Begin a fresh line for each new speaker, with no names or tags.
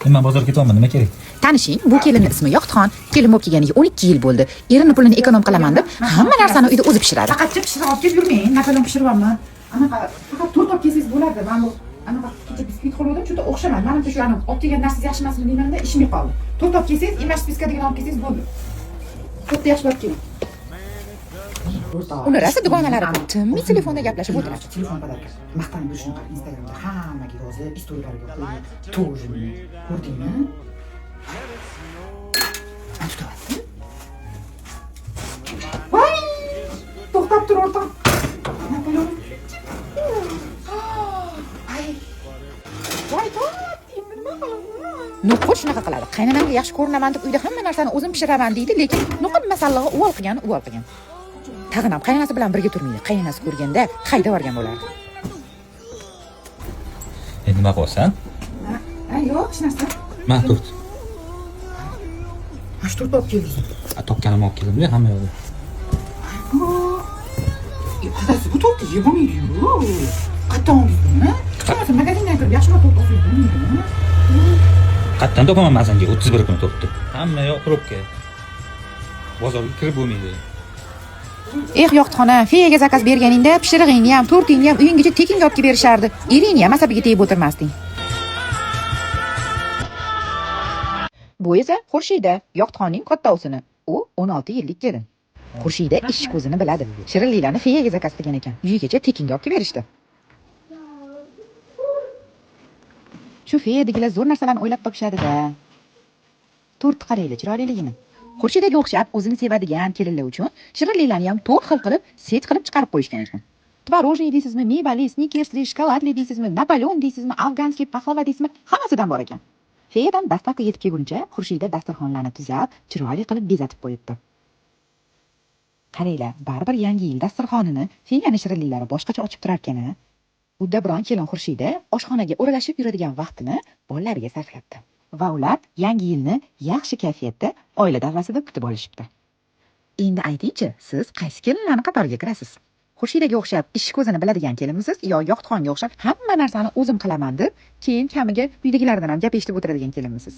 Men bozorga ketyapman, nima kerak?
Tanishing, bu kelinning ismi Yoqutxon. Kelin bo'lib kelganiga 12 yil bo'ldi. Erini pulini ekonom qilaman deb hamma narsani uyda o'zi pishiradi.
Faqat pishirib olib kelib yurmang. Napoleon pishiryapman. Anaqa faqat 4 olib kelsangiz bo'ladi. Men bu anaqa kecha biskvit qilgandim, juda o'xshamaydi. Menimcha shu anaqa olib kelgan narsangiz yaxshi emasmi deymanda, ishimga qoldi. 4 olib kelsangiz, imash spiskadan olib kelsangiz bo'ldi. To'rtta yaxshi olib keling.
Ular rosa dugonalari tinmay telefonda gaplashib o'tiradi.
Telefon podarka. Maqtan bu shunaqa Instagramda hammaga yozib, istoriyalarga qo'yib, to'jini ko'rdingmi? Tutyapti. Voy! To'xtab tur o'rtoq. Napoleon. Ay. Voy, endi nima qilaman?
Nuqul shunaqa qiladi. Qaynonamga yaxshi ko'rinaman deb uyda hamma narsani o'zim pishiraman deydi, lekin nuqul masallig'i uvol qilgan. Tag'in ham qaynonasi bilan birga turmaydi. Qaynonasi ko'rganda haydab yuborgan bo'lardi.
Nima qilasan?
Ha, yo'q, hech narsa.
Ma turt.
Ash to'rt olib keldingiz.
Topganimni olib keldim-da, hamma yo'qda.
Qadasi bu to'rtni yeb olmaydi-yu. Qattan oldingizmi? Qanday magazindan kirib yaxshiroq to'rt olsangiz.
Qattan topaman men senga 31 kun turibdi. Hamma yo'q probka. Bozorga kirib bo'lmaydi.
Yoqutxon, feyaga zakaz berganingda pishirig'ingni ham, tortingni ham uyinggacha tekinga olib berishardi. Eringni ham asabiga tegib o'tirmasding. Bu esa Xurshida, Yoqutxonning katta o'sini. U 16 yillik kelin. Xurshida ish ko'zini biladi. Shirinliklarni feyaga zakaz qilgan ekan. Uyigacha tekinga olib berishdi. Shu feyadagilar zo'r narsalarni o'ylab topishadi-da. To'rt qarayli, chiroyliligini. Xurshidaga o'xshab o'zini sevadigan kelinlar uchun shirinliklarni ham 4 xil qilib, set qilib chiqarib qo'yishgan ekan. Tvorojniy deysizmi, mevali, snikersli, shokoladli deysizmi, Napoleon deysizmi, afganskiy paxlava deysizmi, hammasidan bor ekan. Feyadan dastavka yetib kelguncha Xurshida dasturxonlarni tuzab, chiroyli qilib bezatib qo'yibdi. Qaranglar, baribir yangi yil dasturxonini feyaning shirinliklari boshqacha ochib turar ekan-a. Uddaburon kelin Xurshida oshxonaga o'ralashib yuradigan vaqtini bolalariga sarflabdi. Va ular yangi yilni yaxshi kayfiyatda oila davrasida kutib olishibdi. Endi aytingchi, siz qaysi kelinlarning qatoriga kirasiz? Xurshidaga o'xshab ish ko'zini biladigan kelinmisiz yo Yoqutxonga o'xshab hamma narsani o'zim qilaman deb, keyin kamiga uydagilardan ham gap eshitib o'tiradigan kelinmisiz?